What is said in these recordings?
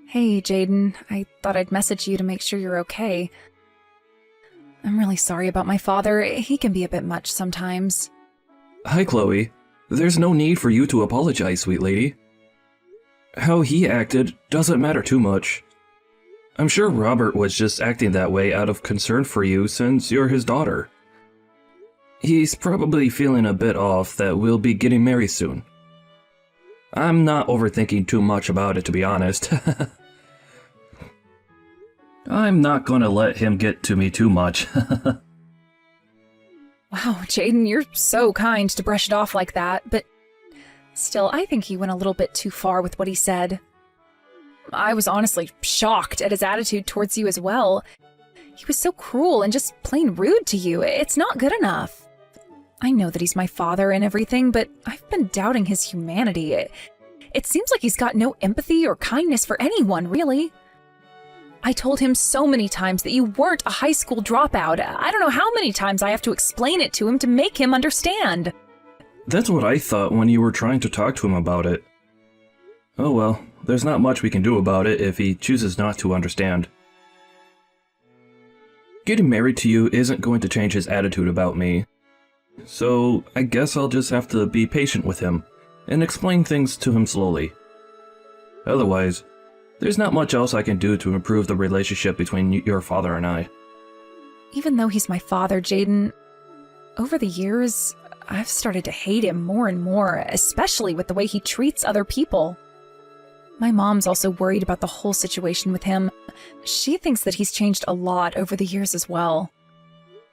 Hey, Jaden. I thought I'd message you to make sure you're okay. I'm really sorry about my father. He can be a bit much sometimes. Hi, Chloe. There's no need for you to apologize, sweet lady. How he acted doesn't matter too much. I'm sure Robert was just acting that way out of concern for you since you're his daughter. He's probably feeling a bit off that we'll be getting married soon. I'm not overthinking too much about it, to be honest. I'm not gonna let him get to me too much. Wow, Jaden, you're so kind to brush it off like that, but still, I think he went a little bit too far with what he said. I was honestly shocked at his attitude towards you as well. He was so cruel and just plain rude to you. It's not good enough. I know that he's my father and everything, but I've been doubting his humanity. It seems like he's got no empathy or kindness for anyone, really. I told him so many times that you weren't a high school dropout. I don't know how many times I have to explain it to him to make him understand. That's what I thought when you were trying to talk to him about it. Oh well, there's not much we can do about it if he chooses not to understand. Getting married to you isn't going to change his attitude about me. So I guess I'll just have to be patient with him and explain things to him slowly. Otherwise, there's not much else I can do to improve the relationship between your father and I. Even though he's my father, Jaden, over the years, I've started to hate him more and more, especially with the way he treats other people. My mom's also worried about the whole situation with him. She thinks that he's changed a lot over the years as well.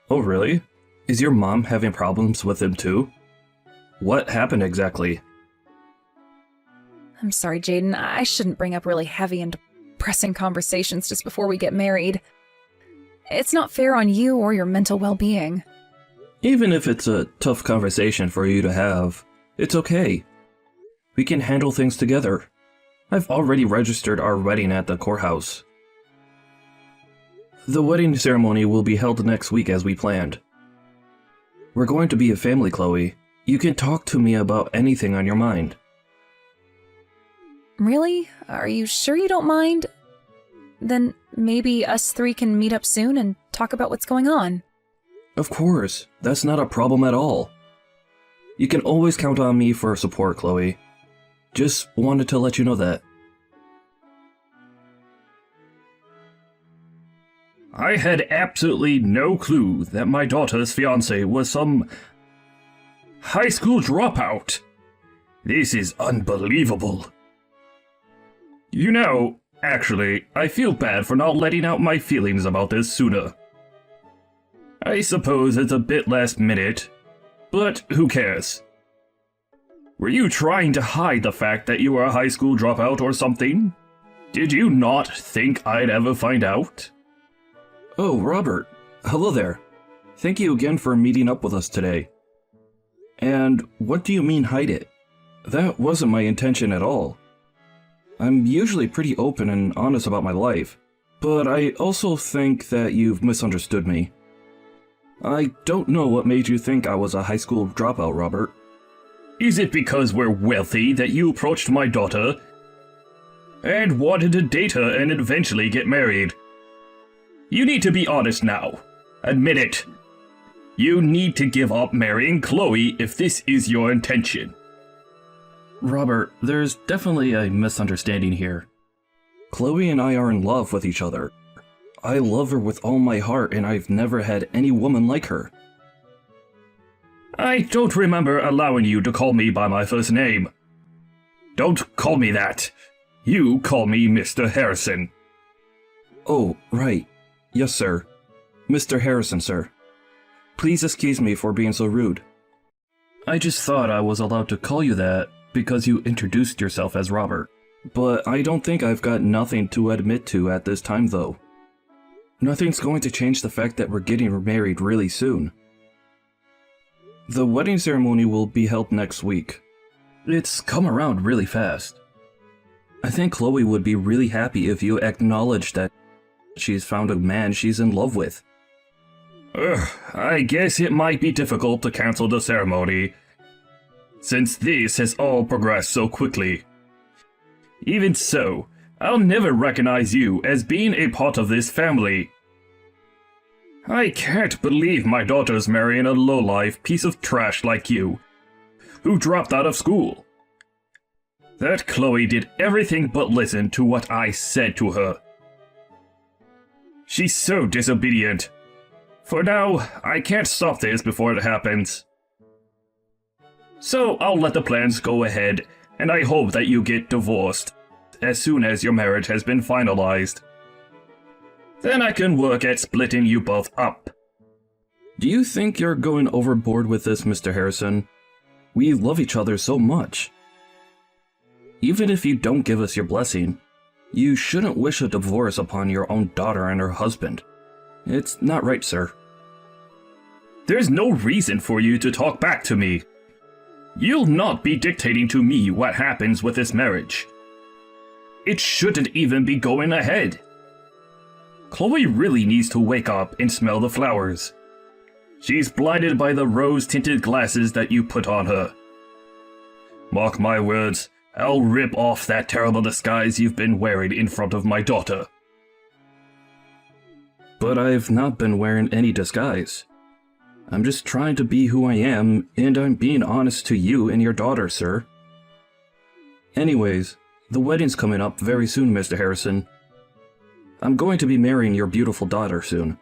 Oh really? Is your mom having problems with him too? What happened exactly? I'm sorry, Jaden. I shouldn't bring up really heavy and depressing conversations just before we get married. It's not fair on you or your mental well-being. Even if it's a tough conversation for you to have, it's okay. We can handle things together. I've already registered our wedding at the courthouse. The wedding ceremony will be held next week as we planned. We're going to be a family, Chloe. You can talk to me about anything on your mind. Really? Are you sure you don't mind? Then maybe us three can meet up soon and talk about what's going on. Of course, that's not a problem at all. You can always count on me for support, Chloe. Just wanted to let you know that. I had absolutely no clue that my daughter's fiancé was some high school dropout. This is unbelievable. You know, actually, I feel bad for not letting out my feelings about this sooner. I suppose it's a bit last minute, but who cares? Were you trying to hide the fact that you were a high school dropout or something? Did you not think I'd ever find out? Oh, Robert. Hello there. Thank you again for meeting up with us today. And what do you mean hide it? That wasn't my intention at all. I'm usually pretty open and honest about my life, but I also think that you've misunderstood me. I don't know what made you think I was a high school dropout, Robert. Is it because we're wealthy that you approached my daughter and wanted to date her and eventually get married? You need to be honest now. Admit it. You need to give up marrying Chloe if this is your intention. Robert, there's definitely a misunderstanding here. Chloe and I are in love with each other. I love her with all my heart, and I've never had any woman like her. I don't remember allowing you to call me by my first name. Don't call me that. You call me Mr. Harrison. Oh, right. Yes, sir. Mr. Harrison, sir. Please excuse me for being so rude. I just thought I was allowed to call you that because you introduced yourself as Robert. But I don't think I've got nothing to admit to at this time, though. Nothing's going to change the fact that we're getting married really soon. The wedding ceremony will be held next week. It's come around really fast. I think Chloe would be really happy if you acknowledged that she's found a man she's in love with. I guess it might be difficult to cancel the ceremony, since this has all progressed so quickly. Even so, I'll never recognize you as being a part of this family. I can't believe my daughter's marrying a lowlife piece of trash like you, who dropped out of school. That Chloe did everything but listen to what I said to her. She's so disobedient. For now, I can't stop this before it happens. So I'll let the plans go ahead, and I hope that you get divorced as soon as your marriage has been finalized. Then I can work at splitting you both up. Do you think you're going overboard with this, Mr. Harrison? We love each other so much. Even if you don't give us your blessing, you shouldn't wish a divorce upon your own daughter and her husband. It's not right, sir. There's no reason for you to talk back to me. You'll not be dictating to me what happens with this marriage. It shouldn't even be going ahead. Chloe really needs to wake up and smell the flowers. She's blinded by the rose-tinted glasses that you put on her. Mark my words, I'll rip off that terrible disguise you've been wearing in front of my daughter. But I've not been wearing any disguise. I'm just trying to be who I am, and I'm being honest to you and your daughter, sir. Anyways, the wedding's coming up very soon, Mr. Harrison. I'm going to be marrying your beautiful daughter soon.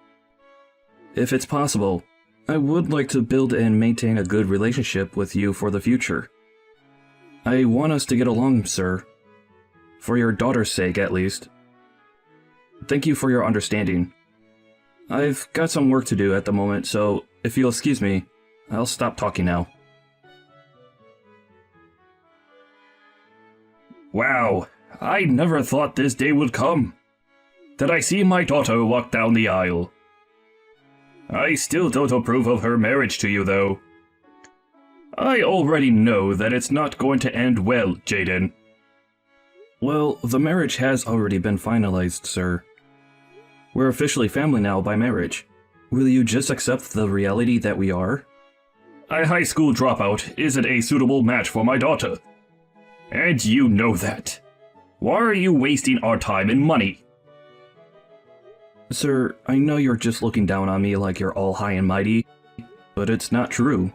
If it's possible, I would like to build and maintain a good relationship with you for the future. I want us to get along, sir. For your daughter's sake, at least. Thank you for your understanding. I've got some work to do at the moment, so if you'll excuse me, I'll stop talking now. Wow, I never thought this day would come. That I see my daughter walk down the aisle. I still don't approve of her marriage to you, though. I already know that it's not going to end well, Jaden. Well, the marriage has already been finalized, sir. We're officially family now by marriage. Will you just accept the reality that we are? A high school dropout isn't a suitable match for my daughter. And you know that. Why are you wasting our time and money? Sir, I know you're just looking down on me like you're all high and mighty, but it's not true.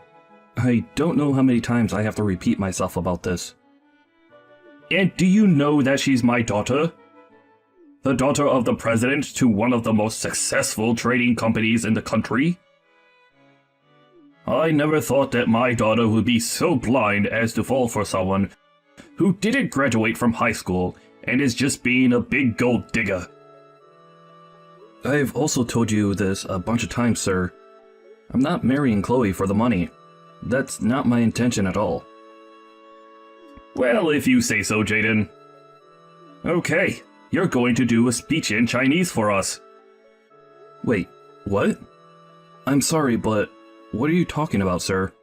I don't know how many times I have to repeat myself about this. And do you know that she's my daughter? The daughter of the president to one of the most successful trading companies in the country? I never thought that my daughter would be so blind as to fall for someone who didn't graduate from high school and is just being a big gold digger. I've also told you this a bunch of times, sir. I'm not marrying Chloe for the money. That's not my intention at all. Well, if you say so, Jaden. Okay, you're going to do a speech in Chinese for us. Wait, what? I'm sorry, but what are you talking about, sir?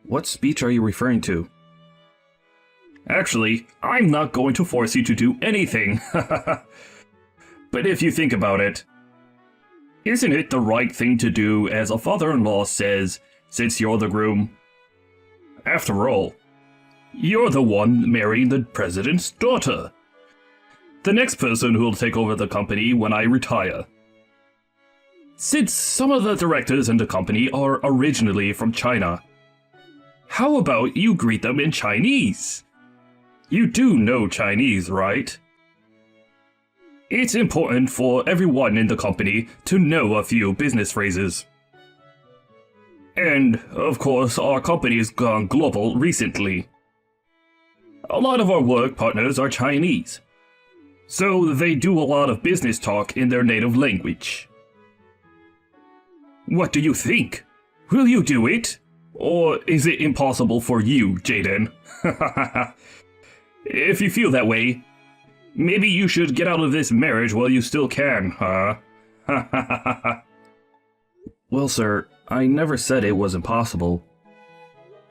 What speech are you referring to? Actually, I'm not going to force you to do anything. But if you think about it, isn't it the right thing to do as a father-in-law says, since you're the groom? After all, you're the one marrying the president's daughter. The next person who'll take over the company when I retire. Since some of the directors in the company are originally from China, how about you greet them in Chinese? You do know Chinese, right? It's important for everyone in the company to know a few business phrases. And, of course, our company's gone global recently. A lot of our work partners are Chinese, so they do a lot of business talk in their native language. What do you think? Will you do it? Or is it impossible for you, Jaden? If you feel that way, maybe you should get out of this marriage while you still can, huh? Well, sir, I never said it was impossible.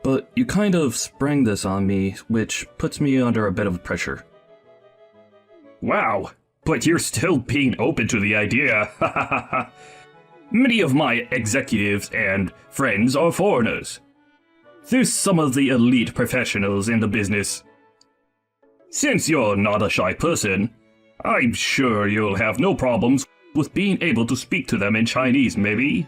But you kind of sprang this on me, which puts me under a bit of pressure. Wow, but you're still being open to the idea. Many of my executives and friends are foreigners. There's some of the elite professionals in the business. Since you're not a shy person, I'm sure you'll have no problems with being able to speak to them in Chinese, maybe?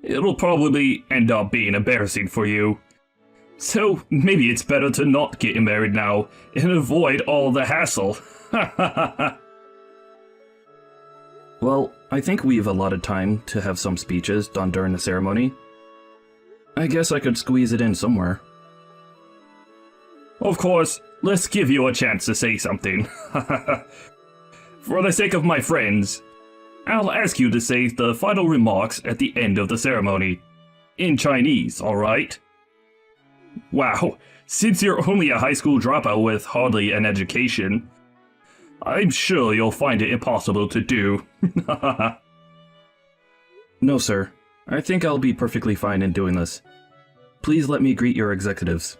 It'll probably end up being embarrassing for you. So maybe it's better to not get married now and avoid all the hassle. Well, I think we've allotted time to have some speeches done during the ceremony. I guess I could squeeze it in somewhere. Of course, let's give you a chance to say something. For the sake of my friends, I'll ask you to say the final remarks at the end of the ceremony. In Chinese, alright? Wow, since you're only a high school dropout with hardly an education, I'm sure you'll find it impossible to do. No, sir. I think I'll be perfectly fine in doing this. Please let me greet your executives.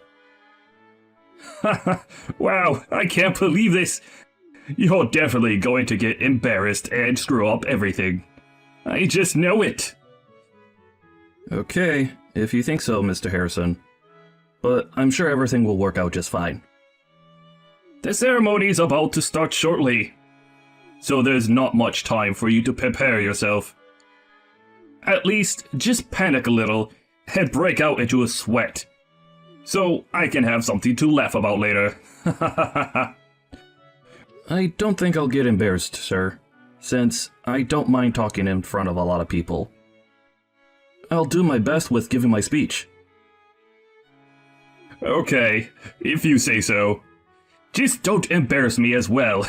Wow, I can't believe this. You're definitely going to get embarrassed and screw up everything. I just know it. Okay, if you think so, Mr. Harrison. But I'm sure everything will work out just fine. The ceremony's about to start shortly, so there's not much time for you to prepare yourself. At least, just panic a little and break out into a sweat, so I can have something to laugh about later. I don't think I'll get embarrassed, sir, since I don't mind talking in front of a lot of people. I'll do my best with giving my speech. Okay, if you say so. Just don't embarrass me as well.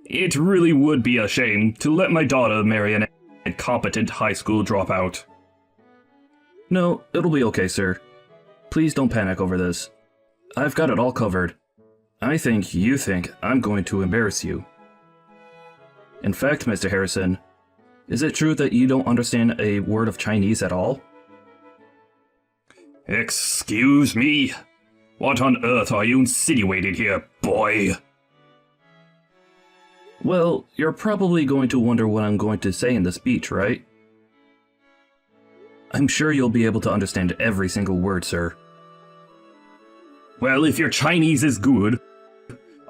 It really would be a shame to let my daughter marry an incompetent high school dropout. No, it'll be okay, sir. Please don't panic over this. I've got it all covered. I think you think I'm going to embarrass you. In fact, Mr. Harrison, is it true that you don't understand a word of Chinese at all? Excuse me? What on earth are you insinuating here, boy? Well, you're probably going to wonder what I'm going to say in the speech, right? I'm sure you'll be able to understand every single word, sir. Well, if your Chinese is good,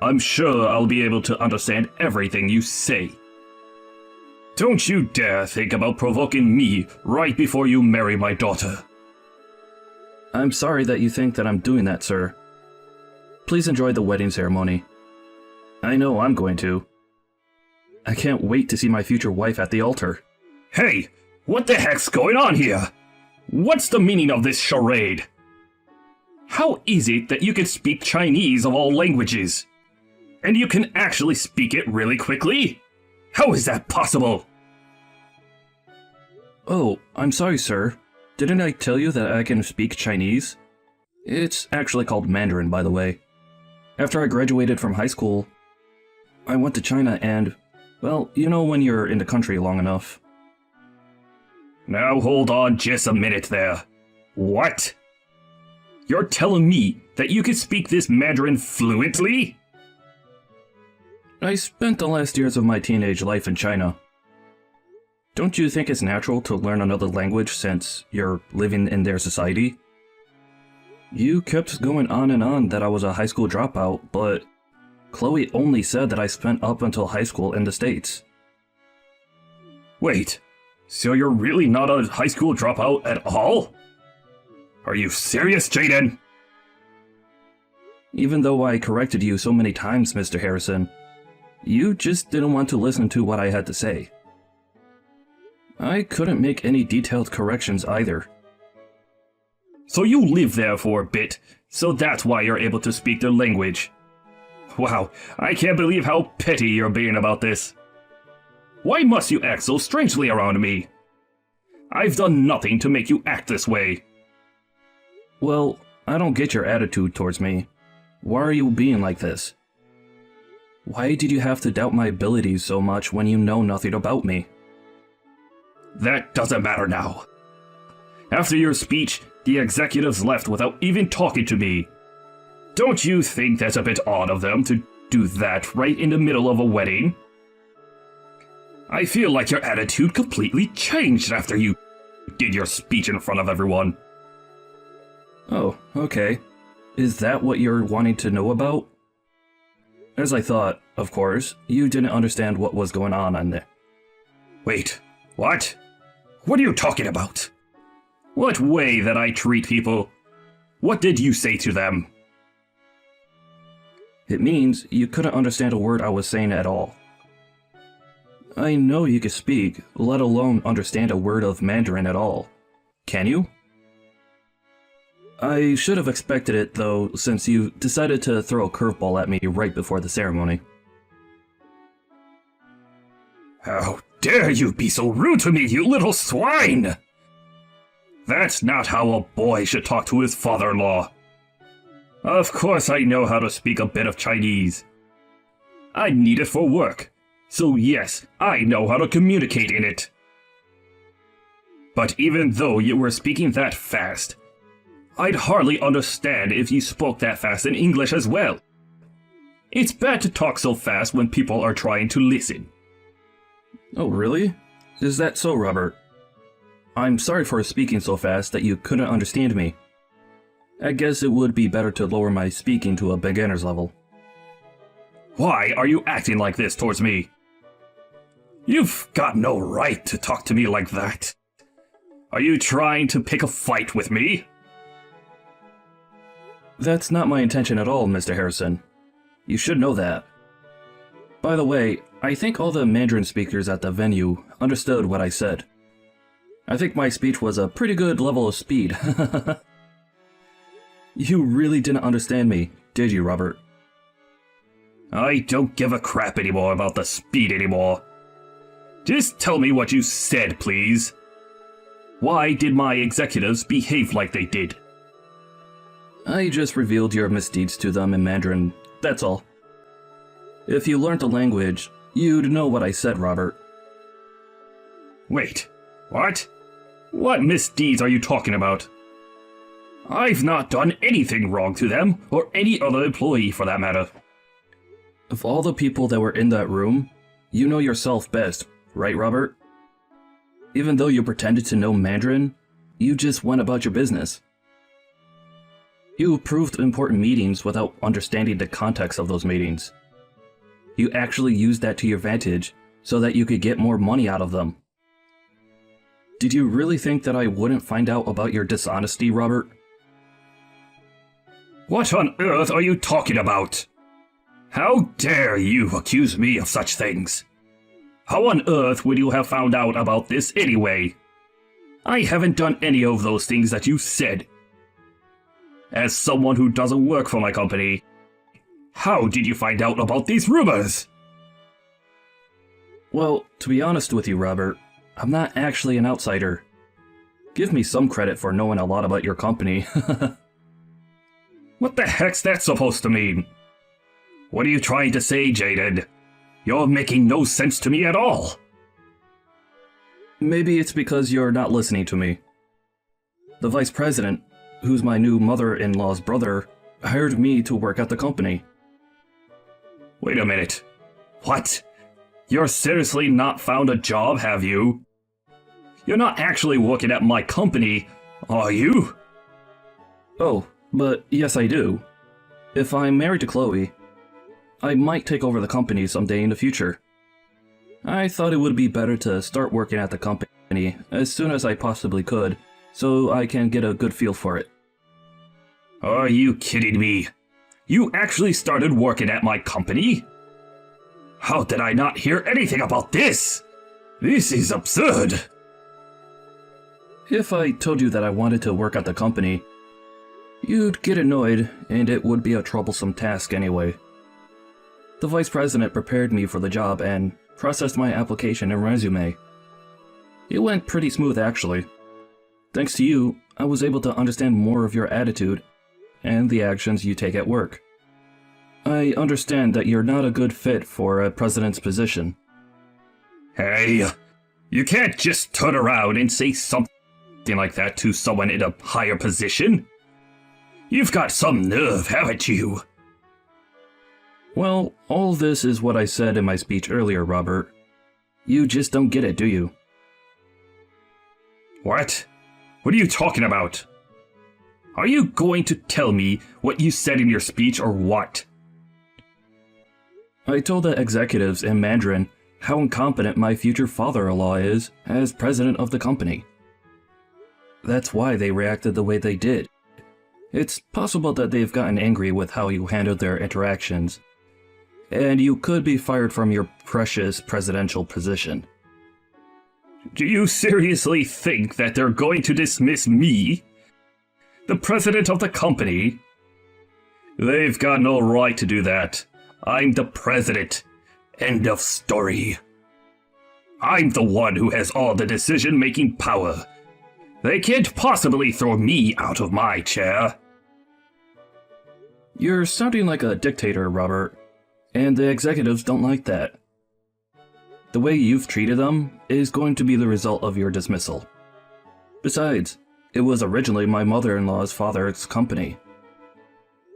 I'm sure I'll be able to understand everything you say. Don't you dare think about provoking me right before you marry my daughter. I'm sorry that you think that I'm doing that, sir. Please enjoy the wedding ceremony. I know I'm going to. I can't wait to see my future wife at the altar. Hey, what the heck's going on here? What's the meaning of this charade? How is it that you can speak Chinese of all languages? And you can actually speak it really quickly? How is that possible? Oh, I'm sorry, sir. Didn't I tell you that I can speak Chinese? It's actually called Mandarin, by the way. After I graduated from high school, I went to China and, well, you know when you're in the country long enough. Now hold on just a minute there. What? You're telling me that you can speak this Mandarin fluently? I spent the last years of my teenage life in China. Don't you think it's natural to learn another language since you're living in their society? You kept going on and on that I was a high school dropout, but Chloe only said that I spent up until high school in the States. Wait, so you're really not a high school dropout at all? Are you serious, Jaden? Even though I corrected you so many times, Mr. Harrison, you just didn't want to listen to what I had to say. I couldn't make any detailed corrections either. So you lived there for a bit, so that's why you're able to speak their language. Wow, I can't believe how petty you're being about this. Why must you act so strangely around me? I've done nothing to make you act this way. Well, I don't get your attitude towards me. Why are you being like this? Why did you have to doubt my abilities so much when you know nothing about me? That doesn't matter now. After your speech, the executives left without even talking to me. Don't you think that's a bit odd of them to do that right in the middle of a wedding? I feel like your attitude completely changed after you did your speech in front of everyone. Oh, okay. Is that what you're wanting to know about? As I thought, of course, you didn't understand what was going on there. Wait, what? What are you talking about? What way that I treat people? What did you say to them? It means you couldn't understand a word I was saying at all. I know you can speak, let alone understand a word of Mandarin at all. Can you? I should have expected it, though, since you decided to throw a curveball at me right before the ceremony. How dare you be so rude to me, you little swine! That's not how a boy should talk to his father-in-law. Of course I know how to speak a bit of Chinese. I need it for work, so yes, I know how to communicate in it. But even though you were speaking that fast, I'd hardly understand if you spoke that fast in English as well. It's bad to talk so fast when people are trying to listen. Oh, really? Is that so, Robert? I'm sorry for speaking so fast that you couldn't understand me. I guess it would be better to lower my speaking to a beginner's level. Why are you acting like this towards me? You've got no right to talk to me like that. Are you trying to pick a fight with me? That's not my intention at all, Mr. Harrison. You should know that. By the way, I think all the Mandarin speakers at the venue understood what I said. I think my speech was a pretty good level of speed. You really didn't understand me, did you, Robert? I don't give a crap anymore about the speed anymore. Just tell me what you said, please. Why did my executives behave like they did? I just revealed your misdeeds to them in Mandarin, that's all. If you learned the language, you'd know what I said, Robert. Wait, what? What misdeeds are you talking about? I've not done anything wrong to them, or any other employee for that matter. Of all the people that were in that room, you know yourself best, right, Robert? Even though you pretended to know Mandarin, you just went about your business. You approved important meetings without understanding the context of those meetings. You actually used that to your advantage so that you could get more money out of them. Did you really think that I wouldn't find out about your dishonesty, Robert? What on earth are you talking about? How dare you accuse me of such things? How on earth would you have found out about this anyway? I haven't done any of those things that you said. As someone who doesn't work for my company, how did you find out about these rumors? Well, to be honest with you, Robert, I'm not actually an outsider. Give me some credit for knowing a lot about your company. What the heck's that supposed to mean? What are you trying to say, Jaded? You're making no sense to me at all. Maybe it's because you're not listening to me. The vice president, who's my new mother-in-law's brother, hired me to work at the company. Wait a minute. What? You're seriously not found a job, have you? You're not actually working at my company, are you? Oh, but yes I do. If I'm married to Chloe, I might take over the company someday in the future. I thought it would be better to start working at the company as soon as I possibly could, so I can get a good feel for it. Are you kidding me? You actually started working at my company? How did I not hear anything about this? This is absurd. If I told you that I wanted to work at the company, you'd get annoyed and it would be a troublesome task anyway. The vice president prepared me for the job and processed my application and resume. It went pretty smooth actually. Thanks to you, I was able to understand more of your attitude and the actions you take at work. I understand that you're not a good fit for a president's position. Hey, you can't just turn around and say something like that to someone in a higher position. You've got some nerve, haven't you? Well, all this is what I said in my speech earlier, Robert. You just don't get it, do you? What? What are you talking about? Are you going to tell me what you said in your speech or what? I told the executives in Mandarin how incompetent my future father-in-law is as president of the company. That's why they reacted the way they did. It's possible that they've gotten angry with how you handled their interactions, and you could be fired from your precious presidential position. Do you seriously think that they're going to dismiss me, the president of the company? They've got no right to do that. I'm the president. End of story. I'm the one who has all the decision-making power. They can't possibly throw me out of my chair. You're sounding like a dictator, Robert, and the executives don't like that. The way you've treated them is going to be the result of your dismissal. Besides, it was originally my mother-in-law's father's company.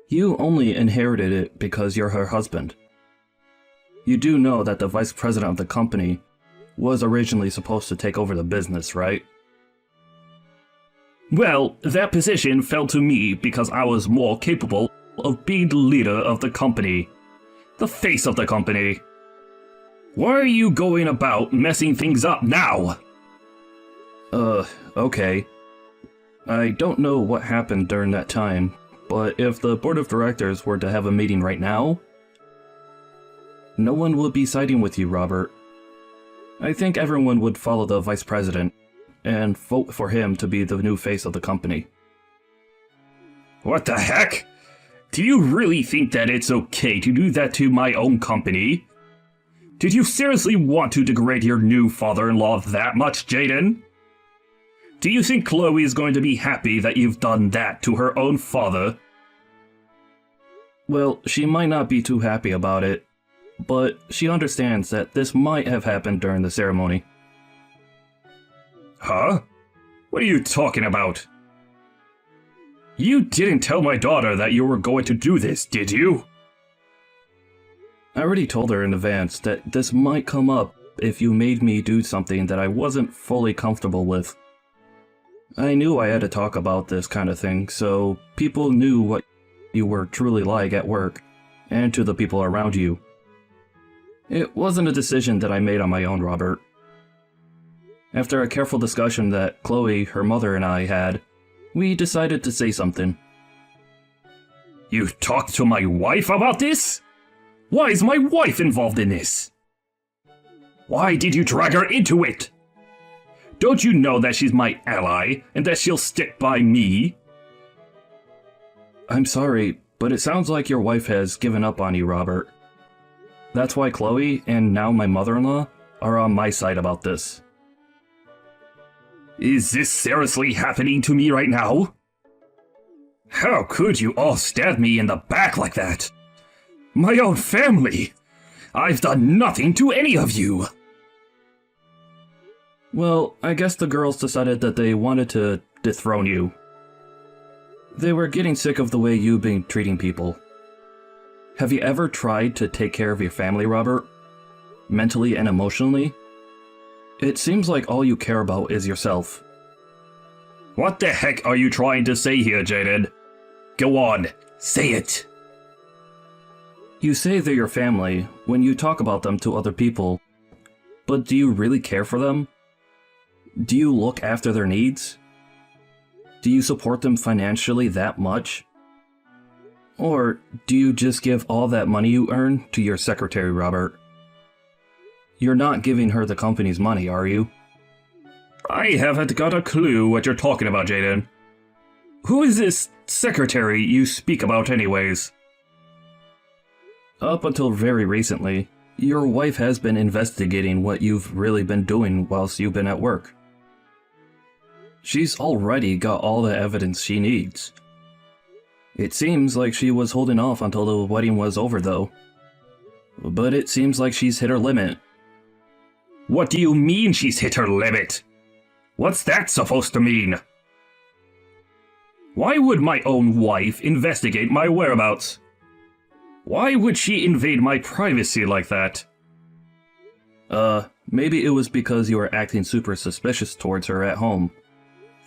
You only inherited it because you're her husband. You do know that the vice president of the company was originally supposed to take over the business, right? Well, that position fell to me because I was more capable of being the leader of the company. The face of the company. Why are you going about messing things up now? Okay. I don't know what happened during that time, but if the board of directors were to have a meeting right now, no one would be siding with you, Robert. I think everyone would follow the vice president and vote for him to be the new face of the company. What the heck? Do you really think that it's okay to do that to my own company? Did you seriously want to degrade your new father-in-law that much, Jaden? Do you think Chloe is going to be happy that you've done that to her own father? Well, she might not be too happy about it, but she understands that this might have happened during the ceremony. Huh? What are you talking about? You didn't tell my daughter that you were going to do this, did you? I already told her in advance that this might come up if you made me do something that I wasn't fully comfortable with. I knew I had to talk about this kind of thing, so people knew what you were truly like at work, and to the people around you. It wasn't a decision that I made on my own, Robert. After a careful discussion that Chloe, her mother, and I had, we decided to say something. You talked to my wife about this? Why is my wife involved in this? Why did you drag her into it? Don't you know that she's my ally and that she'll stick by me? I'm sorry, but it sounds like your wife has given up on you, Robert. That's why Chloe, and now my mother-in-law, are on my side about this. Is this seriously happening to me right now? How could you all stab me in the back like that? My own family! I've done nothing to any of you! Well, I guess the girls decided that they wanted to dethrone you. They were getting sick of the way you've been treating people. Have you ever tried to take care of your family, Robert? Mentally and emotionally? It seems like all you care about is yourself. What the heck are you trying to say here, Jaden? Go on, say it! You say they're your family when you talk about them to other people, but do you really care for them? Do you look after their needs? Do you support them financially that much? Or do you just give all that money you earn to your secretary, Robert? You're not giving her the company's money, are you? I haven't got a clue what you're talking about, Jaden. Who is this secretary you speak about anyways? Up until very recently, your wife has been investigating what you've really been doing whilst you've been at work. She's already got all the evidence she needs. It seems like she was holding off until the wedding was over, though. But it seems like she's hit her limit. What do you mean she's hit her limit? What's that supposed to mean? Why would my own wife investigate my whereabouts? Why would she invade my privacy like that? Maybe it was because you were acting super suspicious towards her at home.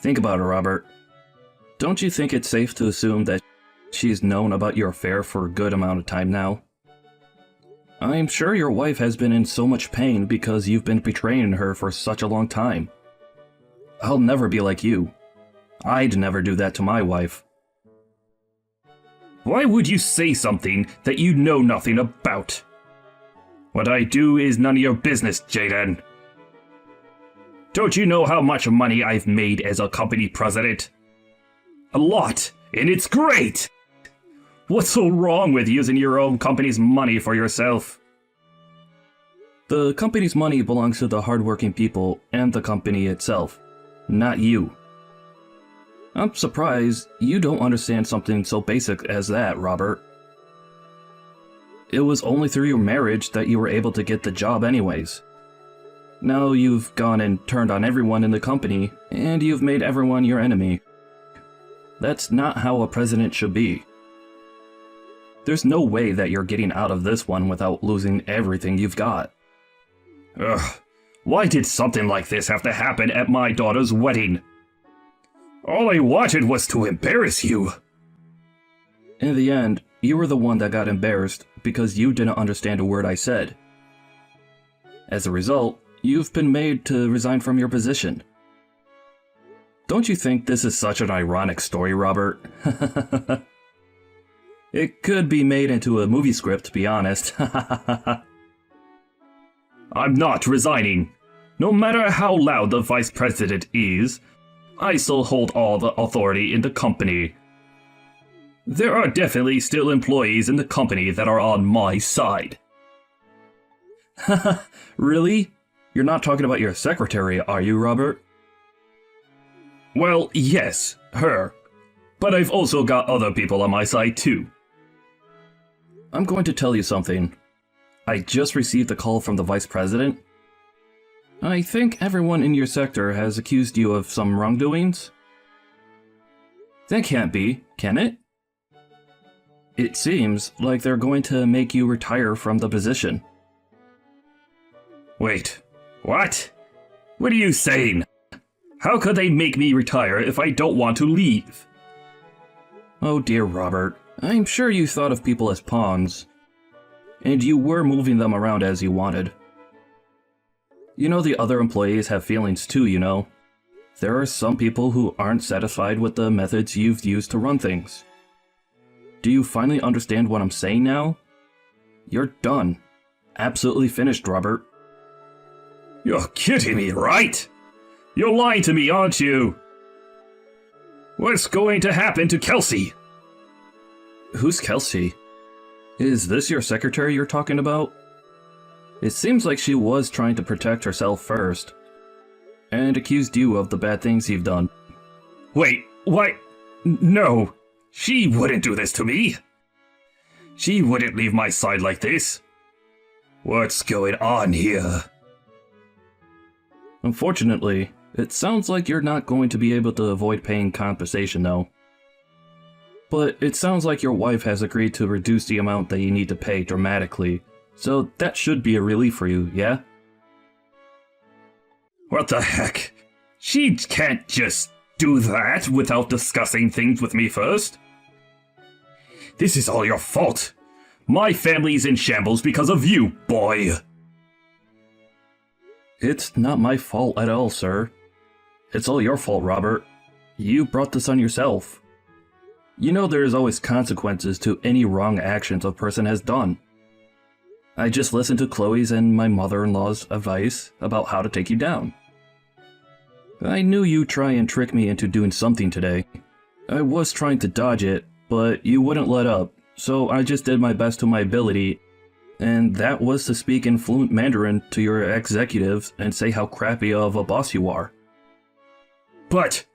Think about it, Robert. Don't you think it's safe to assume that she's known about your affair for a good amount of time now? I'm sure your wife has been in so much pain because you've been betraying her for such a long time. I'll never be like you. I'd never do that to my wife. Why would you say something that you know nothing about? What I do is none of your business, Jaden. Don't you know how much money I've made as a company president? A lot, and it's great! What's so wrong with using your own company's money for yourself? The company's money belongs to the hardworking people and the company itself, not you. I'm surprised you don't understand something so basic as that, Robert. It was only through your marriage that you were able to get the job anyways. Now you've gone and turned on everyone in the company, and you've made everyone your enemy. That's not how a president should be. There's no way that you're getting out of this one without losing everything you've got. Ugh, why did something like this have to happen at my daughter's wedding? All I wanted was to embarrass you. In the end, you were the one that got embarrassed because you didn't understand a word I said. As a result, you've been made to resign from your position. Don't you think this is such an ironic story, Robert? It could be made into a movie script, to be honest. I'm not resigning. No matter how loud the vice president is, I still hold all the authority in the company. There are definitely still employees in the company that are on my side. Really? You're not talking about your secretary, are you, Robert? Well, yes, her. But I've also got other people on my side too. I'm going to tell you something. I just received a call from the vice president. I think everyone in your sector has accused you of some wrongdoings. That can't be, can it? It seems like they're going to make you retire from the position. Wait, what? What are you saying? How could they make me retire if I don't want to leave? Oh dear, Robert. I'm sure you thought of people as pawns. And you were moving them around as you wanted. You know the other employees have feelings too, you know. There are some people who aren't satisfied with the methods you've used to run things. Do you finally understand what I'm saying now? You're done. Absolutely finished, Robert. You're kidding me, right? You're lying to me, aren't you? What's going to happen to Kelsey? Who's Kelsey? Is this your secretary you're talking about? It seems like she was trying to protect herself first, and accused you of the bad things you've done. Wait, what? No, she wouldn't do this to me. She wouldn't leave my side like this. What's going on here? Unfortunately, it sounds like you're not going to be able to avoid paying compensation though. But it sounds like your wife has agreed to reduce the amount that you need to pay dramatically, so that should be a relief for you, yeah? What the heck? She can't just do that without discussing things with me first. This is all your fault. My family's in shambles because of you, boy. It's not my fault at all, sir. It's all your fault, Robert. You brought this on yourself. You know there is always consequences to any wrong actions a person has done. I just listened to Chloe's and my mother-in-law's advice about how to take you down. I knew you'd try and trick me into doing something today. I was trying to dodge it, but you wouldn't let up, so I just did my best to my ability, and that was to speak in fluent Mandarin to your executives and say how crappy of a boss you are. But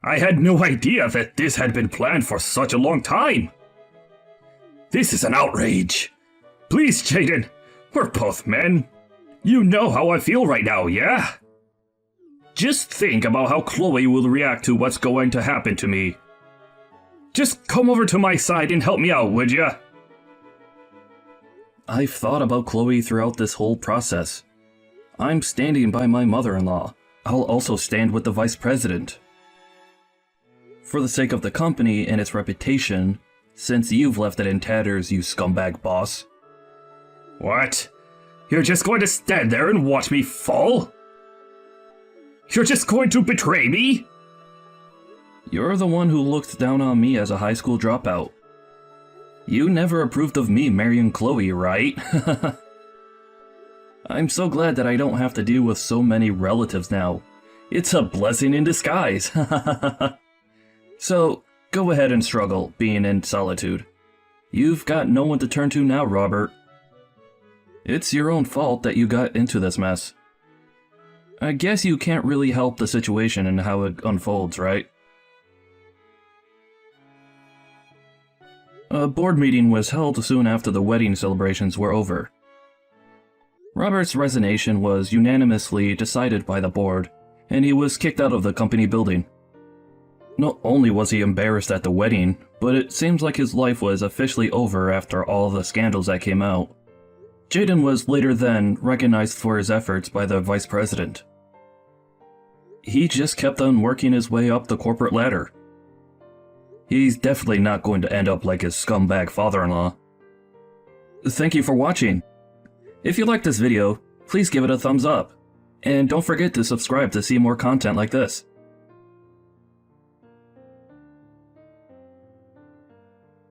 I had no idea that this had been planned for such a long time. This is an outrage. Please, Jaden, we're both men. You know how I feel right now, yeah? Just think about how Chloe will react to what's going to happen to me. Just come over to my side and help me out, would ya? I've thought about Chloe throughout this whole process. I'm standing by my mother-in-law. I'll also stand with the vice president. For the sake of the company and its reputation, since you've left it in tatters, you scumbag boss. What? You're just going to stand there and watch me fall? You're just going to betray me? You're the one who looked down on me as a high school dropout. You never approved of me marrying Chloe, right? I'm so glad that I don't have to deal with so many relatives now. It's a blessing in disguise. So, go ahead and struggle, being in solitude. You've got no one to turn to now, Robert. It's your own fault that you got into this mess. I guess you can't really help the situation and how it unfolds, right? A board meeting was held soon after the wedding celebrations were over. Robert's resignation was unanimously decided by the board, and he was kicked out of the company building. Not only was he embarrassed at the wedding, but it seems like his life was officially over after all the scandals that came out. Jaden was later then recognized for his efforts by the vice president. He just kept on working his way up the corporate ladder. He's definitely not going to end up like his scumbag father-in-law. Thank you for watching. If you liked this video, please give it a thumbs up. And don't forget to subscribe to see more content like this.